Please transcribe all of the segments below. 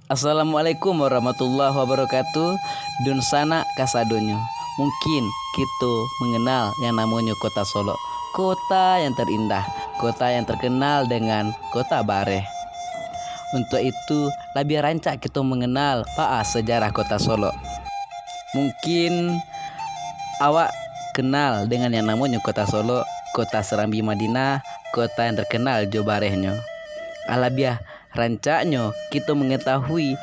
Assalamualaikum warahmatullahi wabarakatuh. Dun sana kasadonyo. Mungkin kita mengenal yang namanya kota Solo, kota yang terindah, kota yang terkenal dengan kota Bareh. Untuk itu lebih rancak kita mengenal sejarah kota Solo. Mungkin awak kenal dengan yang namanya kota Solo, kota Serambi Madinah, kota yang terkenal jo Barehnya. Alabiah rancaknya kita mengetahui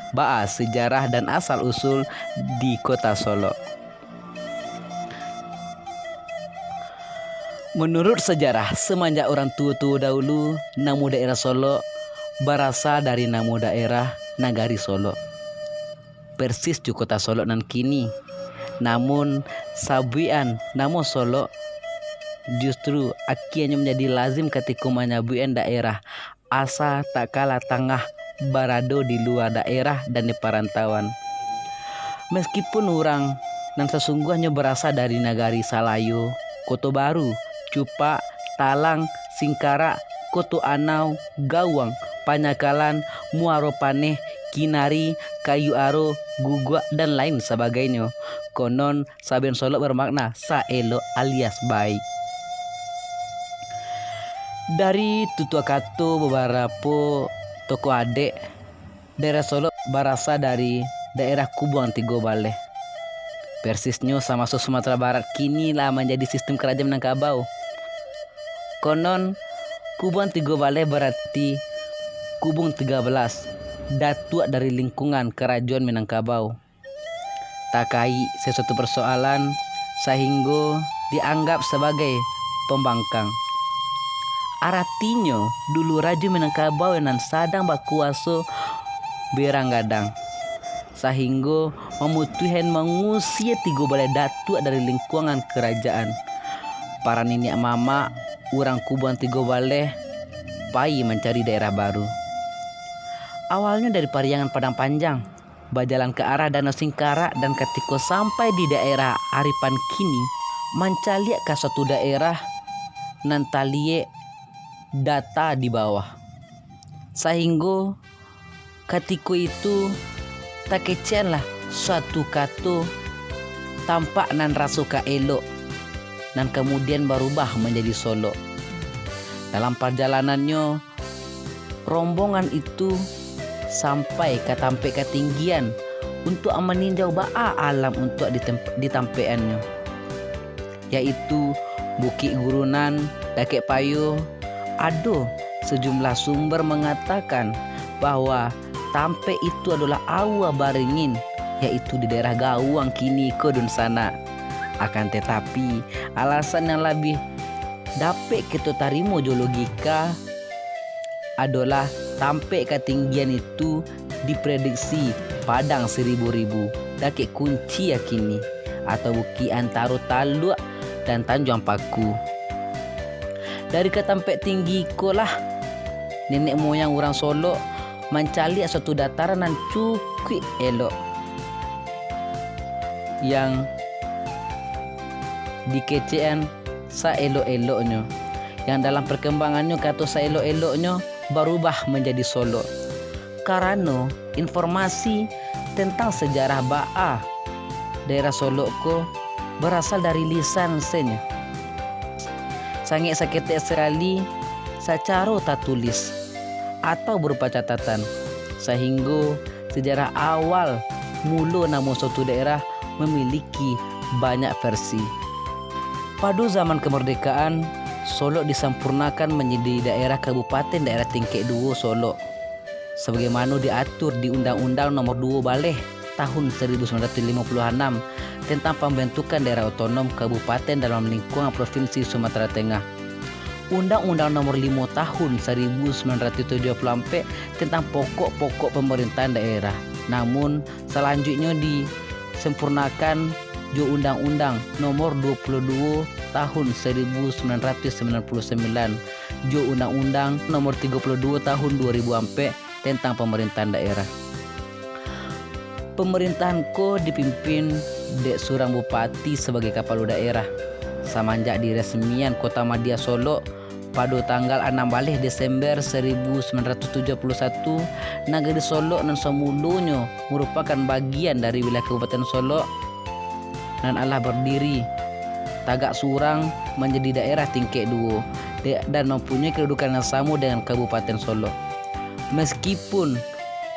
sejarah dan asal usul di kota Solo. Menurut sejarah, semenjak orang tua-tua dahulu, nama daerah Solo berasal dari nama daerah Nagari Solo. Persis di kota Solo nan kini. Namun sabuian nama Solo justru akhirnya menjadi lazim ketika menyabuian daerah asa tak kalah tengah barado di luar daerah dan di perantauan. Meskipun orang yang sesungguhnya berasal dari Nagari Salayu, Kota Baru, Cupa, Talang, Singkara, Koto Anau, Gawang, Panyakalan, Muaro Paneh, Kinari, Kayu Aro, Gugua, dan lain sebagainya. Konon Saben Solo bermakna saelo alias baik. Dari tutur kata beberapa tokoh adik, daerah Solo berasal dari daerah Kubuang Tigo Baleh. Persisnya sama Sumatera Barat kini lah menjadi sistem kerajaan Minangkabau. Konon Kubuang Tigo Baleh berarti Kubung 13, datuk dari lingkungan kerajaan Minangkabau. Takai sesuatu persoalan sehingga dianggap sebagai pembangkang. Artinya dulu Raja Minangkabau yang sadang berkuasa beranggadang, sehingga memutuskan mengusir Tigo Baleh datuk dari lingkungan kerajaan. Para nenek mama orang Kubuang Tigo Baleh pai mencari daerah baru. Awalnya dari Pariangan Padang Panjang, berjalan ke arah Danau Singkara, dan ketika sampai di daerah Aripan kini, mencaliak ke suatu daerah nantalie data di bawah. Sehingga ketika itu tak kecen lah suatu kata tampak nan rasuka elok, dan kemudian berubah menjadi Solo. Dalam perjalanannya, rombongan itu sampai ke ketinggian untuk meninjau alam untuk ditampeannya, yaitu Bukit Gurunan, Dakek Payo. Ada sejumlah sumber mengatakan bahwa tampe itu adalah awa baringin, yaitu di daerah Gawang kini Kodun sana. Akan tetapi alasan yang lebih dapat kita tarimo geologika adalah tampe ketinggian itu diprediksi padang 1000 dakek kunci kini, atau Bukit antara Taluk dan Tanjung Paku. Dari ketampe tinggi ikolah nenek moyang orang Solo mencari suatu dataran yang cukup elok, yang dikecean saelok-eloknya, yang dalam perkembangannya kata saelok-eloknya berubah menjadi Solo. Karena informasi tentang sejarah daerah Solo ko berasal dari lisan senya. Sangat sakit sekali secara tak tulis atau berupa catatan, sehingga sejarah awal mula nama suatu daerah memiliki banyak versi. Pada zaman kemerdekaan, Solo disempurnakan menjadi daerah kabupaten daerah tingkat 2 Solo, sebagaimana diatur di Undang-Undang Nomor 2 Baleh tahun 1956 tentang pembentukan daerah otonom kabupaten dalam lingkungan Provinsi Sumatera Tengah. Undang-Undang Nomor 5 tahun 1974 tentang pokok-pokok pemerintahan daerah. Namun selanjutnya disempurnakan jo Undang-Undang Nomor 22 tahun 1999, jo Undang-Undang Nomor 32 tahun 2004 tentang pemerintahan daerah. Pemerintahan ko dipimpin Dek Surang Bupati sebagai kepala daerah. Semenjak diresmian Kota Madya Solo pada tanggal 16 Desember 1971, Nagari Solo dan semulanya merupakan bagian dari wilayah Kabupaten Solo dan Allah berdiri Tagak Surang menjadi daerah tingkat 2 dan mempunyai kedudukan yang sama dengan Kabupaten Solo. Meskipun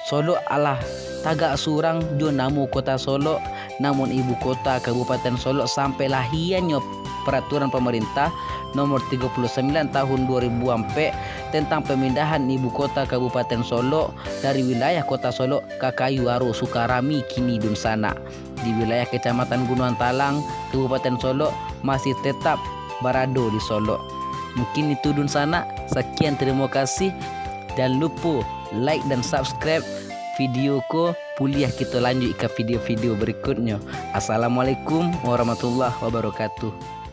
Solo adalah Tagak Surang jo nama kota Solo, namun ibu kota Kabupaten Solo sampai lahirnya peraturan pemerintah nomor 39 tahun 2004 tentang pemindahan ibu kota Kabupaten Solo dari wilayah kota Solo ke Kayuaro Sukarami kini Dunsana di wilayah Kecamatan Gunung Talang Kabupaten Solo masih tetap berada di Solo. Mungkin itu Dunsana. Sekian, terima kasih. Dan lupa like dan subscribe videoku. Kuliah kita lanjut ke video-video berikutnya. Assalamualaikum warahmatullahi wabarakatuh.